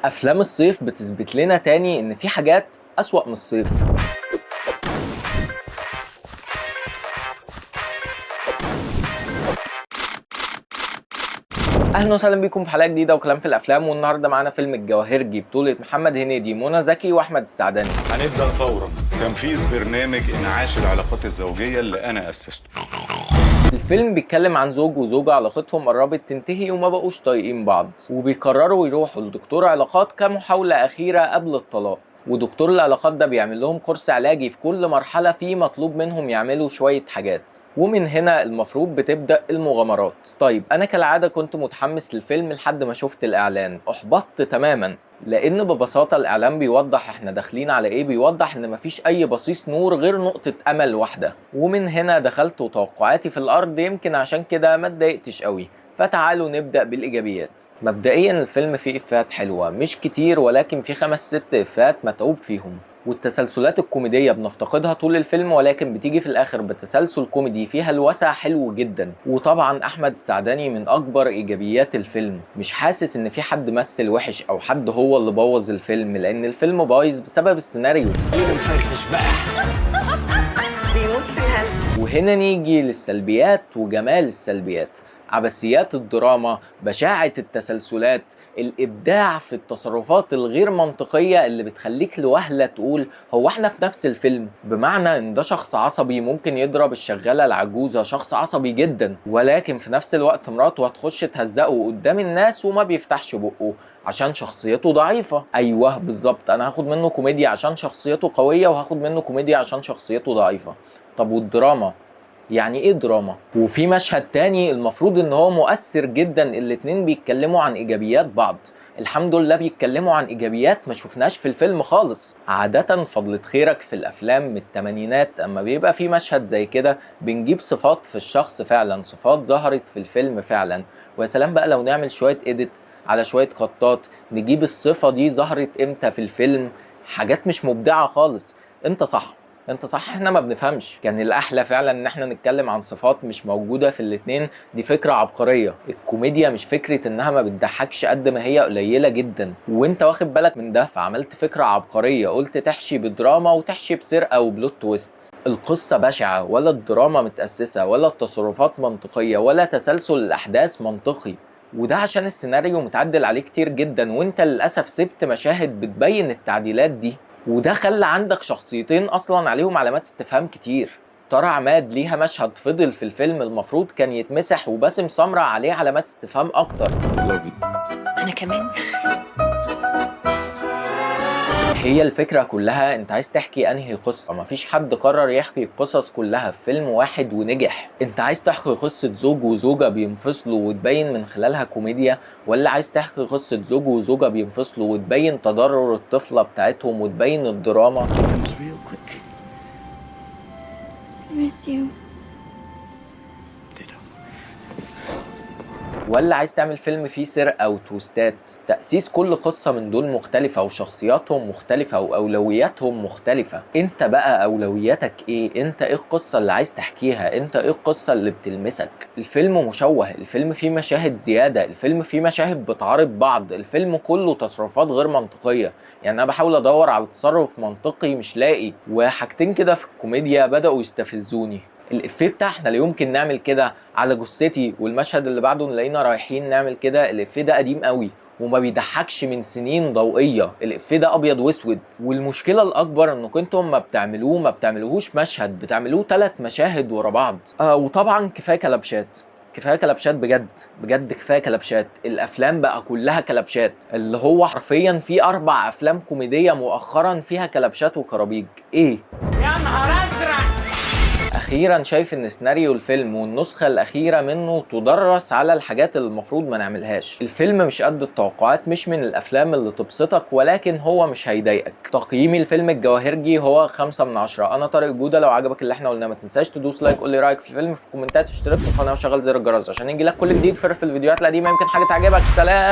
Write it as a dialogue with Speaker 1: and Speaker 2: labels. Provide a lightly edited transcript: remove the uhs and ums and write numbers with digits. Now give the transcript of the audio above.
Speaker 1: افلام الصيف بتثبت لنا تاني ان في حاجات اسوأ من الصيف. اهلا وسهلا بيكم في حلقه جديده وكلام في الافلام. والنهارده معانا فيلم الجواهرجي بطوله محمد هنيدي، منى زكي، واحمد السعداني.
Speaker 2: هنبدأ فورا تنفيذ برنامج انعاش العلاقات الزوجية اللي أنا أسسته.
Speaker 1: الفيلم بيتكلم عن زوج وزوجة علاقتهم قربت تنتهي وما بقوش طايقين بعض، وبيقرروا يروحوا لدكتور علاقات كمحاولة أخيرة قبل الطلاق. ودكتور العلاقات ده بيعمل لهم كورس علاجي في كل مرحلة فيه مطلوب منهم يعملوا شوية حاجات، ومن هنا المفروض بتبدأ المغامرات. طيب أنا كالعادة كنت متحمس للفيلم لحد ما شفت الإعلان، أحبطت تماما، لأن ببساطة الإعلان بيوضح إحنا داخلين على إيه، بيوضح إن مفيش أي بصيص نور غير نقطة أمل واحدة. ومن هنا دخلت وتوقعاتي في الأرض، يمكن عشان كده ما اتضايقتش قوي. فتعالوا نبدأ بالإيجابيات. مبدئيا الفيلم فيه إفيهات حلوة، مش كتير ولكن فيه 5-6 إفيهات متعوب فيهم. والتسلسلات الكوميدية بنفتقدها طول الفيلم، ولكن بتيجي في الآخر بتسلسل كوميدي فيها الوسع حلو جدا. وطبعا أحمد السعداني من أكبر إيجابيات الفيلم. مش حاسس إن في حد مثل وحش أو حد هو اللي بوظ الفيلم، لأن الفيلم بايظ بسبب السيناريو.
Speaker 3: بيموت في الهلس.
Speaker 1: وهنا نيجي للسلبيات وجمال السلبيات: عبثيات الدراما، بشاعة التسلسلات، الإبداع في التصرفات الغير منطقية اللي بتخليك لوهلة تقول هو احنا في نفس الفيلم. بمعنى ان ده شخص عصبي ممكن يضرب الشغالة العجوزة، شخص عصبي جدا، ولكن في نفس الوقت مراته هتخش تهزقه قدام الناس وما بيفتحش بقه عشان شخصيته ضعيفة. ايوه بالظبط، انا هاخد منه كوميديا عشان شخصيته قوية، وهاخد منه كوميديا عشان شخصيته ضعيفة. طب والدراما؟ يعني ايه دراما؟ وفي مشهد تاني المفروض ان هو مؤثر جدا، الاتنين بيتكلموا عن ايجابيات بعض. الحمد لله بيتكلموا عن ايجابيات ما شفناش في الفيلم خالص. عادة فضلة خيرك في الافلام من التمانينات اما بيبقى في مشهد زي كده بنجيب صفات في الشخص فعلا، صفات ظهرت في الفيلم فعلا. ويا سلام بقى لو نعمل شوية اديت على شوية خطات نجيب الصفة دي ظهرت امتى في الفيلم. حاجات مش مبدعة خالص. انت صح، احنا ما بنفهمش. كان الاحلى فعلا ان احنا نتكلم عن صفات مش موجودة في الاتنين. دي فكرة عبقرية. الكوميديا مش فكرة انها ما بتضحكش قد ما هي قليلة جدا، وانت واخد بالك من ده، فعملت فكرة عبقرية، قلت تحشي بدراما وتحشي بسرقة وبلوت تويست. القصة بشعة، ولا الدراما متأسسة، ولا التصرفات منطقية، ولا تسلسل الاحداث منطقي. وده عشان السيناريو متعدل عليه كتير جدا، وانت للأسف سبت مشاهد بتبين التعديلات دي. وده خلى عندك شخصيتين اصلا عليهم علامات استفهام كتير. طارق عماد ليها مشهد فضل في الفيلم المفروض كان يتمسح، وباسم سمرة عليه علامات استفهام اكتر.
Speaker 3: انا كمان.
Speaker 1: هي الفكرة كلها انت عايز تحكي انهي قصة. مفيش حد قرر يحكي القصص كلها في فيلم واحد ونجح. انت عايز تحكي قصة زوج وزوجة بينفصلوا وتبين من خلالها كوميديا، ولا عايز تحكي قصة زوج وزوجة بينفصلوا وتبين تضرر الطفلة بتاعتهم وتبين الدراما؟ ولا عايز تعمل فيلم فيه سرقة وتويستات؟ تأسيس كل قصة من دول مختلفة، وشخصياتهم مختلفة، وأولوياتهم مختلفة. انت بقى أولوياتك ايه؟ انت ايه القصة اللي عايز تحكيها؟ انت ايه القصة اللي بتلمسك؟ الفيلم مشوه، الفيلم فيه مشاهد زيادة، الفيلم فيه مشاهد بتعارض بعض، الفيلم كله تصرفات غير منطقية. يعني انا بحاول ادور على تصرف منطقي مش لاقي. وحاجتين كده في الكوميديا بدأوا يستفزوني: الإفيه بتاع احنا لا يمكن نعمل كده على جثتي، والمشهد اللي بعده نلاقينا رايحين نعمل كده. الإفيه ده قديم قوي وما بيضحكش من سنين ضوئية. الإفيه ده أبيض وأسود. والمشكلة الأكبر إنكم انتم ما بتعملوهوش مشهد، بتعملوه 3 مشاهد ورا بعض. وطبعا كفاية كلبشات، كفايه كلبشات بجد كفايه كلبشات. الافلام بقى كلها كلبشات، اللي هو حرفيا في 4 افلام كوميديه مؤخرا فيها كلبشات وكرابيج. ايه
Speaker 3: يا نهار ازرق!
Speaker 1: اخيرا شايف ان سيناريو الفيلم والنسخه الاخيره منه تدرس على الحاجات اللي المفروض ما نعملهاش. الفيلم مش قد التوقعات، مش من الافلام اللي تبسطك، ولكن هو مش هيضايقك. تقييمي الفيلم الجواهرجي هو 5 من 10. انا طارق جودة. لو عجبك اللي احنا قلناه ما تنساش تدوس لايك، قول لي رايك في الفيلم في الكومنتات، اشترك في القناه وشغل زر الجرس عشان يجيلك كل جديد. في الفيديوهات القديمه يمكن حاجه تعجبك. سلام.